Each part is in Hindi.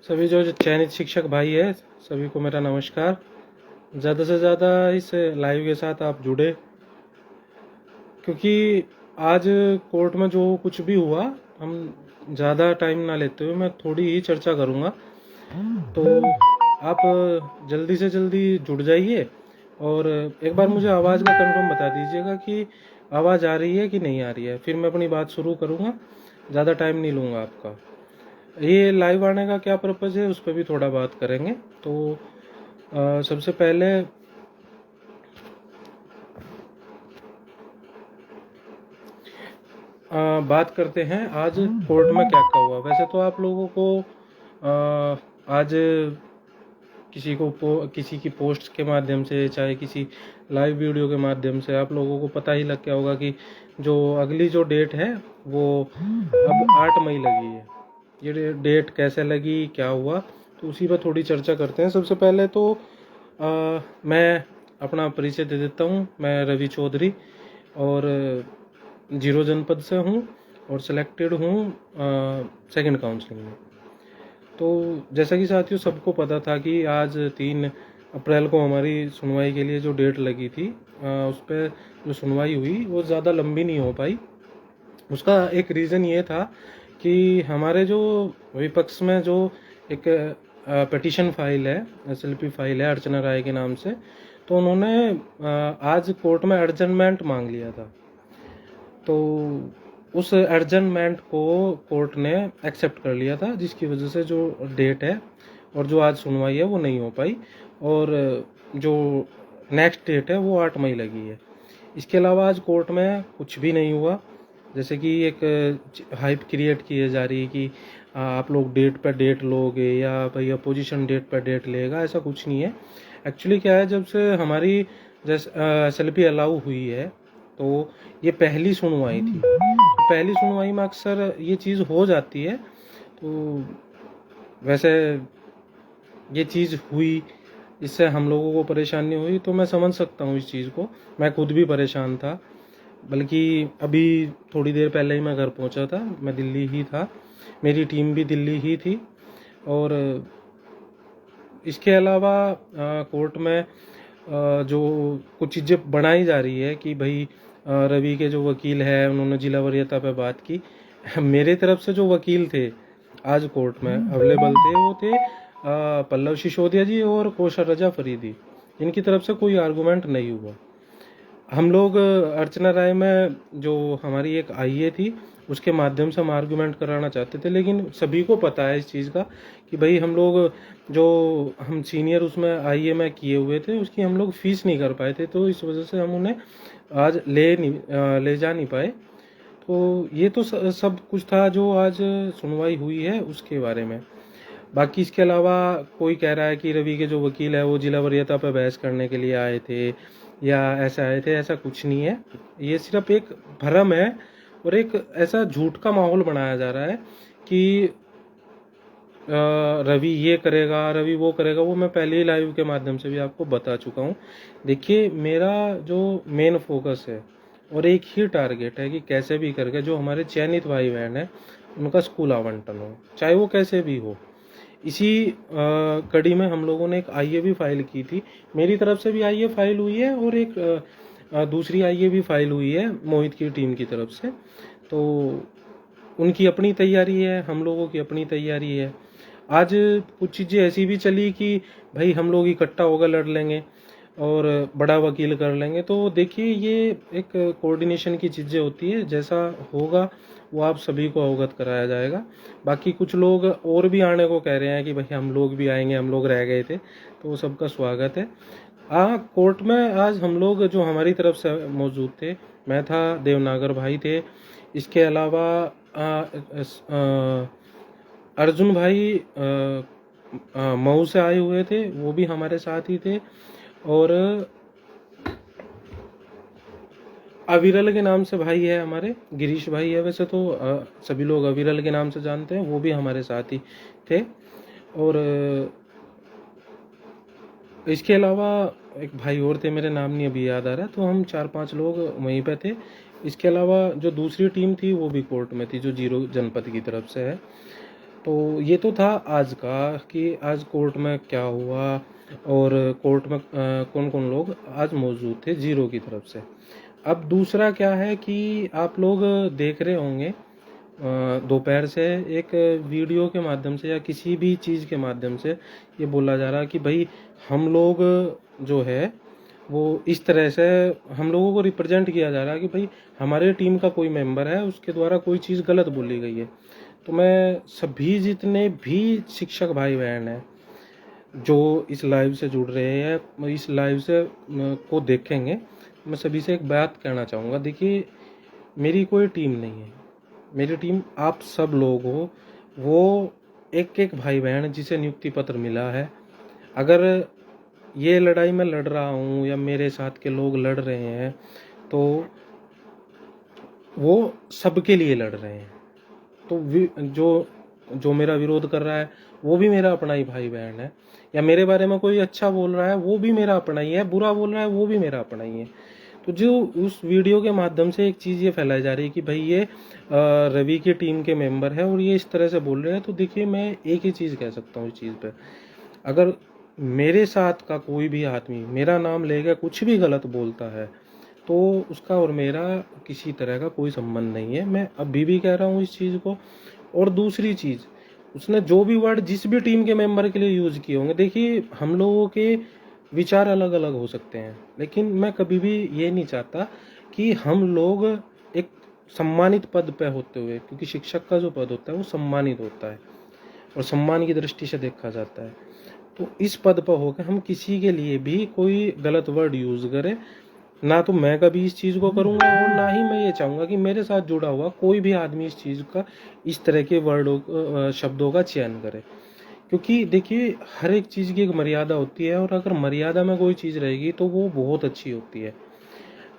सभी जो चयनित शिक्षक भाई है सभी को मेरा नमस्कार। ज़्यादा से ज़्यादा इस लाइव के साथ आप जुड़े, क्योंकि आज कोर्ट में जो कुछ भी हुआ, हम ज़्यादा टाइम ना लेते हुए मैं थोड़ी ही चर्चा करूँगा। तो आप जल्दी से जल्दी जुड़ जाइए और एक बार मुझे आवाज़ का कंफर्म बता दीजिएगा कि आवाज़ आ रही है कि नहीं आ रही है, फिर मैं अपनी बात शुरू करूँगा। ज़्यादा टाइम नहीं लूँगा आपका। ये लाइव आने का क्या पर्पज़ है उस पर भी थोड़ा बात करेंगे। तो सबसे पहले बात करते हैं आज कोर्ट में क्या क्या हुआ। वैसे तो आप लोगों को आज किसी की पोस्ट के माध्यम से, चाहे किसी लाइव वीडियो के माध्यम से आप लोगों को पता ही लग गया होगा कि जो अगली जो डेट है वो अब 8 मई लगी है। ये डेट कैसे लगी, क्या हुआ, तो उसी पर थोड़ी चर्चा करते हैं। सबसे पहले तो मैं अपना परिचय दे देता हूँ। मैं रवि चौधरी और जीरो जनपद से हूँ और सिलेक्टेड हूँ सेकंड काउंसलिंग में। तो जैसा कि साथियों सबको पता था कि आज 3 अप्रैल को हमारी सुनवाई के लिए जो डेट लगी थी, उस पर जो सुनवाई हुई वो ज़्यादा लंबी नहीं हो पाई। उसका एक रीज़न ये था कि हमारे जो विपक्ष में जो एक पिटीशन फाइल है, एसएलपी फाइल है अर्चना राय के नाम से, तो उन्होंने आज कोर्ट में एडजर्नमेंट मांग लिया था। तो उस एडजर्नमेंट को कोर्ट ने एक्सेप्ट कर लिया था, जिसकी वजह से जो डेट है और जो आज सुनवाई है वो नहीं हो पाई और जो नेक्स्ट डेट है वो 8 मई लगी है। इसके अलावा आज कोर्ट में कुछ भी नहीं हुआ। जैसे कि एक हाइप क्रिएट की जा रही है कि आप लोग डेट पर डेट लोगे या भाई अपोजिशन डेट पर डेट लेगा, ऐसा कुछ नहीं है। एक्चुअली क्या है, जब से हमारी जैसे एसएलपी अलाउ हुई है तो ये पहली सुनवाई थी। तो पहली सुनवाई में अक्सर ये चीज़ हो जाती है। तो वैसे ये चीज़ हुई, इससे हम लोगों को परेशानी हुई, तो मैं समझ सकता हूँ इस चीज़ को। मैं खुद भी परेशान था, बल्कि अभी थोड़ी देर पहले ही मैं घर पहुंचा था। मैं दिल्ली ही था, मेरी टीम भी दिल्ली ही थी। और इसके अलावा कोर्ट में जो कुछ चीज़ें बनाई जा रही है कि भाई रवि के जो वकील है उन्होंने जिला वरीयता पे बात की। मेरे तरफ से जो वकील थे आज कोर्ट में अवेलेबल थे वो थे पल्लव सिसोदिया जी और कौशल रजा फरीदी। इनकी तरफ से कोई आर्गूमेंट नहीं हुआ। हम लोग अर्चना राय में जो हमारी एक आईए थी उसके माध्यम से हम आर्गूमेंट कराना चाहते थे, लेकिन सभी को पता है इस चीज़ का कि भाई हम लोग जो हम सीनियर उसमें आईए में किए हुए थे उसकी हम लोग फीस नहीं कर पाए थे, तो इस वजह से हम उन्हें आज ले जा नहीं पाए। तो ये तो सब कुछ था जो आज सुनवाई हुई है उसके बारे में। बाकी इसके अलावा कोई कह रहा है कि रवि के जो वकील है वो जिला वरीयता पर बहस करने के लिए आए थे या ऐसे आए थे, ऐसा कुछ नहीं है। ये सिर्फ एक भ्रम है और एक ऐसा झूठ का माहौल बनाया जा रहा है कि रवि ये करेगा, रवि वो करेगा। वो मैं पहले ही लाइव के माध्यम से भी आपको बता चुका हूँ। देखिए, मेरा जो मेन फोकस है और एक ही टारगेट है कि कैसे भी करके जो हमारे चयनित भाई बहन है उनका स्कूल आवंटन हो, चाहे वो कैसे भी हो। इसी कड़ी में हम लोगों ने एक आईए भी फाइल की थी। मेरी तरफ से भी आईए फाइल हुई है और एक दूसरी आईए भी फाइल हुई है मोहित की टीम की तरफ से। तो उनकी अपनी तैयारी है, हम लोगों की अपनी तैयारी है। आज कुछ चीज़ें ऐसी भी चली कि भाई हम लोग इकट्ठा होकर लड़ लेंगे और बड़ा वकील कर लेंगे। तो देखिए, ये एक कोऑर्डिनेशन की चीज़ें होती है। जैसा होगा वो आप सभी को अवगत कराया जाएगा। बाकी कुछ लोग और भी आने को कह रहे हैं कि भाई हम लोग भी आएंगे, हम लोग रह गए थे, तो वो सबका स्वागत है। कोर्ट में आज हम लोग जो हमारी तरफ से मौजूद थे, मैं था, देवनागर भाई थे, इसके अलावा अर्जुन भाई मऊ से आए हुए थे, वो भी हमारे साथ ही थे। और अविरल के नाम से भाई है हमारे, गिरीश भाई है, वैसे तो सभी लोग अविरल के नाम से जानते हैं, वो भी हमारे साथ ही थे। और इसके अलावा एक भाई और थे, मेरे नाम नहीं अभी याद आ रहा, तो हम 4-5 लोग वहीं पे थे। इसके अलावा जो दूसरी टीम थी वो भी कोर्ट में थी, जो जीरो जनपद की तरफ से है। तो ये तो था आज का कि आज कोर्ट में क्या हुआ और कोर्ट में कौन कौन लोग आज मौजूद थे जीरो की तरफ से। अब दूसरा क्या है कि आप लोग देख रहे होंगे दोपहर से एक वीडियो के माध्यम से या किसी भी चीज़ के माध्यम से ये बोला जा रहा है कि भाई हम लोग जो है वो इस तरह से हम लोगों को रिप्रेजेंट किया जा रहा है कि भाई हमारे टीम का कोई मेंबर है उसके द्वारा कोई चीज़ गलत बोली गई है। तो मैं सभी जितने भी शिक्षक भाई बहन हैं जो इस लाइव से जुड़ रहे हैं, इस लाइव से को देखेंगे, मैं सभी से एक बात कहना चाहूँगा। देखिए, मेरी कोई टीम नहीं है, मेरी टीम आप सब लोग हो। वो एक एक भाई बहन जिसे नियुक्ति पत्र मिला है, अगर ये लड़ाई मैं लड़ रहा हूँ या मेरे साथ के लोग लड़ रहे हैं तो वो सबके लिए लड़ रहे हैं। तो जो जो मेरा विरोध कर रहा है वो भी मेरा अपना ही भाई बहन है, या मेरे बारे में कोई अच्छा बोल रहा है वो भी मेरा अपना ही है, बुरा बोल रहा है वो भी मेरा अपना ही है। तो जो उस वीडियो के माध्यम से एक चीज़ ये फैलाई जा रही है कि भाई ये रवि की टीम के मेंबर है और ये इस तरह से बोल रहे हैं, तो देखिए मैं एक ही चीज़ कह सकता हूँ इस चीज़ पे, अगर मेरे साथ का कोई भी आदमी मेरा नाम लेकर कुछ भी गलत बोलता है तो उसका और मेरा किसी तरह का कोई संबंध नहीं है। मैं अभी भी कह रहा हूँ इस चीज़ को। और दूसरी चीज़, उसने जो भी वर्ड जिस भी टीम के मेंबर के लिए यूज़ किए होंगे, देखिए हम लोगों के विचार अलग अलग हो सकते हैं, लेकिन मैं कभी भी ये नहीं चाहता कि हम लोग एक सम्मानित पद पे होते हुए, क्योंकि शिक्षक का जो पद होता है वो सम्मानित होता है और सम्मान की दृष्टि से देखा जाता है, तो इस पद पर होकर हम किसी के लिए भी कोई गलत वर्ड यूज़ करें ना, तो मैं कभी इस चीज़ को करूँगा और ना ही मैं ये चाहूँगा कि मेरे साथ जुड़ा हुआ कोई भी आदमी इस चीज़ का, इस तरह के वर्डों शब्दों का चयन करे। क्योंकि देखिए हर एक चीज़ की एक मर्यादा होती है और अगर मर्यादा में कोई चीज़ रहेगी तो वो बहुत अच्छी होती है।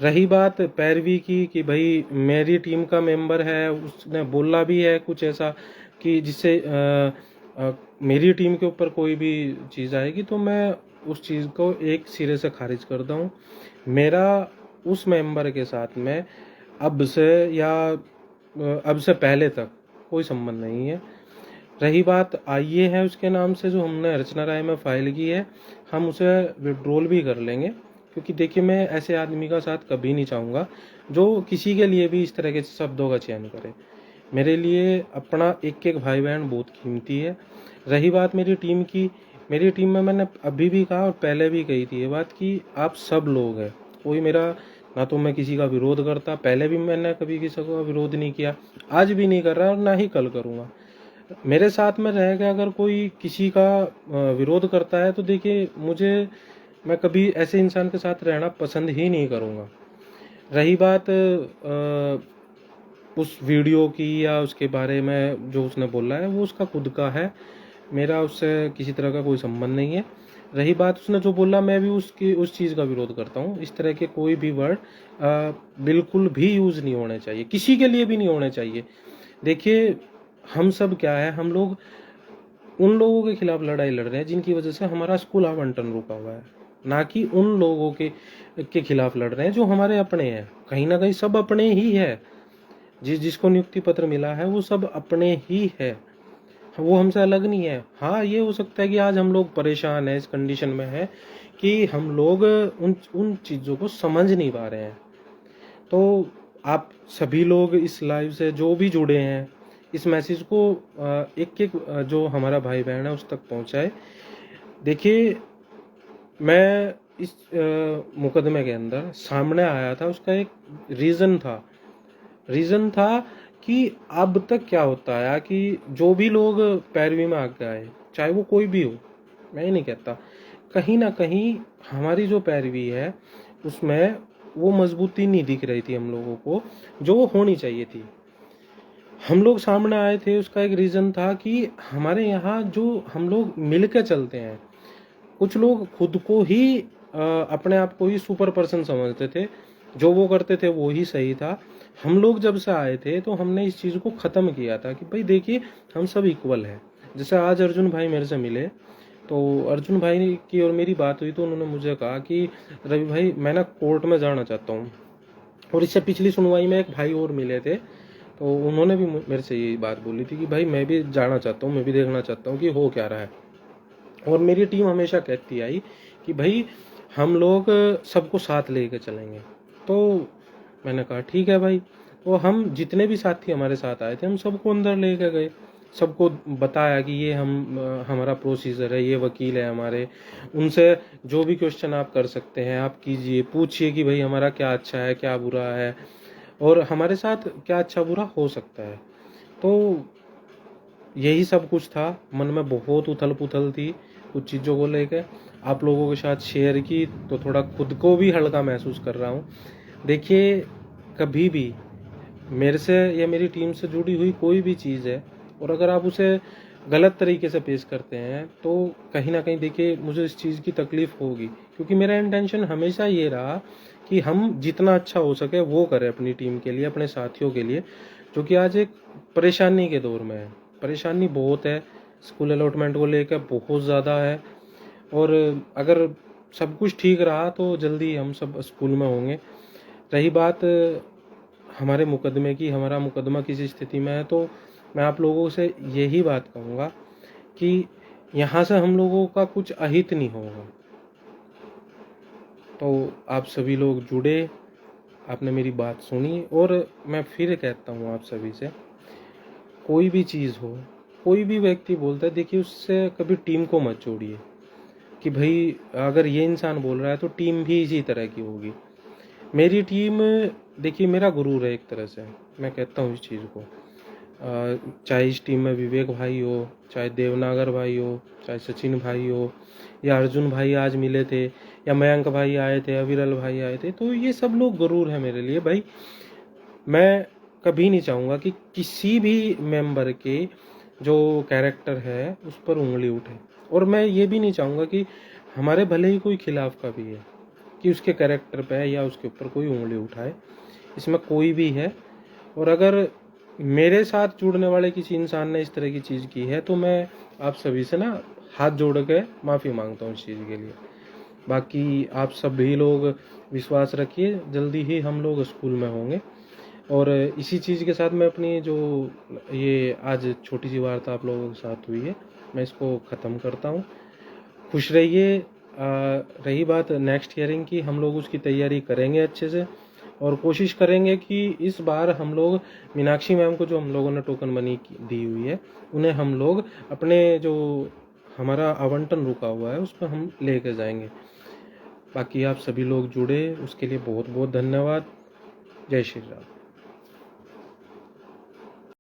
रही बात पैरवी की कि भाई मेरी टीम का मेंबर है, उसने बोला भी है कुछ ऐसा कि जिससे मेरी टीम के ऊपर कोई भी चीज़ आएगी तो मैं उस चीज़ को एक सिरे से खारिज करता हूँ। मेरा उस मेंबर के साथ में अब से या अब से पहले तक कोई संबंध नहीं है। रही बात आईए है उसके नाम से जो हमने रचना राय में फाइल की है, हम उसे विड्रॉल भी कर लेंगे, क्योंकि देखिए मैं ऐसे आदमी का साथ कभी नहीं चाहूँगा जो किसी के लिए भी इस तरह के शब्दों का चयन करे। मेरे लिए अपना एक एक भाई बहन बहुत कीमती है। रही बात मेरी टीम की, मेरी टीम में मैंने अभी भी कहा और पहले भी कही थी ये बात कि आप सब लोग हैं, कोई मेरा ना तो मैं किसी का विरोध करता, पहले भी मैंने कभी किसी का विरोध नहीं किया, आज भी नहीं कर रहा और ना ही कल करूँगा। मेरे साथ में रह के अगर कोई किसी का विरोध करता है तो देखिए मैं कभी ऐसे इंसान के साथ रहना पसंद ही नहीं करूँगा। रही बात उस वीडियो की या उसके बारे में जो उसने बोला है वो उसका खुद का है, मेरा उससे किसी तरह का कोई संबंध नहीं है। रही बात उसने जो बोला, मैं भी उस चीज़ का विरोध करता हूँ। इस तरह के कोई भी वर्ड बिल्कुल भी यूज़ नहीं होने चाहिए, किसी के लिए भी नहीं होने चाहिए। देखिए हम सब क्या है, हम लोग उन लोगों के खिलाफ लड़ाई लड़ रहे हैं जिनकी वजह से हमारा स्कूल आवंटन रुका हुआ है, ना कि उन लोगों के खिलाफ लड़ रहे हैं जो हमारे अपने हैं। कहीं ना कहीं सब अपने ही है, जिसको नियुक्ति पत्र मिला है वो सब अपने ही है, वो हमसे अलग नहीं है। हाँ, ये हो सकता है कि आज हम लोग परेशान हैं, इस कंडीशन में है कि हम लोग उन चीज़ों को समझ नहीं पा रहे हैं। तो आप सभी लोग इस लाइव से जो भी जुड़े हैं इस मैसेज को एक एक जो हमारा भाई बहन है उस तक पहुंचाए। देखिए मैं इस मुकदमे के अंदर सामने आया था, उसका एक रीज़न था कि अब तक क्या होता है कि जो भी लोग पैरवी में आगे आए, चाहे वो कोई भी हो, मैं ये नहीं कहता, कहीं ना कहीं हमारी जो पैरवी है उसमें वो मजबूती नहीं दिख रही थी हम लोगों को जो होनी चाहिए थी। हम लोग सामने आए थे, उसका एक रीज़न था कि हमारे यहाँ जो हम लोग मिल के चलते हैं, कुछ लोग खुद को ही अपने आप को ही सुपर पर्सन समझते थे, जो वो करते थे वो ही सही था। हम लोग जब से आए थे तो हमने इस चीज़ को ख़त्म किया था कि भाई देखिए हम सब इक्वल हैं। जैसे आज अर्जुन भाई मेरे से मिले तो अर्जुन भाई की और मेरी बात हुई तो उन्होंने मुझे कहा कि रवि भाई मैं ना कोर्ट में जाना चाहता हूँ, और इससे पिछली सुनवाई में एक भाई और मिले थे तो उन्होंने भी मेरे से यही बात बोली थी कि भाई मैं भी जाना चाहता हूँ, मैं भी देखना चाहता हूँ कि हो क्या रहा है। और मेरी टीम हमेशा कहती आई कि भाई हम लोग सबको साथ लेके चलेंगे। तो मैंने कहा ठीक है भाई। तो हम जितने भी साथी हमारे साथ आए थे हम सबको अंदर लेके गए, सबको बताया कि ये हमारा प्रोसीजर है, ये वकील है हमारे, उनसे जो भी क्वेश्चन आप कर सकते हैं आप कीजिए, पूछिए कि भाई हमारा क्या अच्छा है क्या बुरा है और हमारे साथ क्या अच्छा बुरा हो सकता है। तो यही सब कुछ था। मन में बहुत उथल पुथल थी कुछ चीज़ों को लेकर, आप लोगों के साथ शेयर की तो थोड़ा खुद को भी हल्का महसूस कर रहा हूँ। देखिए कभी भी मेरे से या मेरी टीम से जुड़ी हुई कोई भी चीज़ है और अगर आप उसे गलत तरीके से पेश करते हैं तो कहीं ना कहीं देखिए मुझे इस चीज़ की तकलीफ होगी, क्योंकि मेरा इंटेंशन हमेशा ये रहा कि हम जितना अच्छा हो सके वो करें अपनी टीम के लिए, अपने साथियों के लिए, जो कि आज एक परेशानी के दौर में है। परेशानी बहुत है, स्कूल अलॉटमेंट को लेकर बहुत ज़्यादा है और अगर सब कुछ ठीक रहा तो जल्दी हम सब स्कूल में होंगे। रही बात हमारे मुकदमे की, हमारा मुकदमा किस स्थिति में है, तो मैं आप लोगों से यही बात कहूँगा कि यहाँ से हम लोगों का कुछ अहित नहीं होगा। तो आप सभी लोग जुड़े, आपने मेरी बात सुनी और मैं फिर कहता हूँ आप सभी से, कोई भी चीज़ हो, कोई भी व्यक्ति बोलता है, देखिए उससे कभी टीम को मत जोड़िए कि भाई अगर ये इंसान बोल रहा है तो टीम भी इसी तरह की होगी। मेरी टीम देखिए मेरा गुरूर है एक तरह से, मैं कहता हूँ इस चीज़ को। चाहे इस टीम में विवेक भाई हो, चाहे देवनागर भाई हो, चाहे सचिन भाई हो, या अर्जुन भाई आज मिले थे, या मयंक भाई आए थे, अविरल भाई आए थे, तो ये सब लोग गुरूर है मेरे लिए भाई। मैं कभी नहीं चाहूँगा कि किसी भी मेंबर के जो कैरेक्टर है उस पर उंगली उठे, और मैं ये भी नहीं चाहूँगा कि हमारे भले ही कोई खिलाफ का भी है कि उसके कैरेक्टर पे या उसके ऊपर कोई उंगली उठाए। इसमें कोई भी है, और अगर मेरे साथ जुड़ने वाले किसी इंसान ने इस तरह की चीज़ की है तो मैं आप सभी से ना हाथ जोड़ के माफ़ी मांगता हूँ इस चीज़ के लिए। बाकी आप सभी लोग विश्वास रखिए, जल्दी ही हम लोग स्कूल में होंगे। और इसी चीज़ के साथ मैं अपनी जो ये आज छोटी सी वार्ता आप लोगों के साथ हुई है मैं इसको ख़त्म करता हूँ। खुश रहिए। रही बात नेक्स्ट हियरिंग की, हम लोग उसकी तैयारी करेंगे अच्छे से और कोशिश करेंगे कि इस बार हम लोग मीनाक्षी मैम को जो हम लोगों ने टोकन मनी दी हुई है उन्हें हम लोग अपने जो हमारा आवंटन रुका हुआ है उस पर हम लेके जाएंगे। बाकी आप सभी लोग जुड़े उसके लिए बहुत बहुत धन्यवाद। जय श्री राम।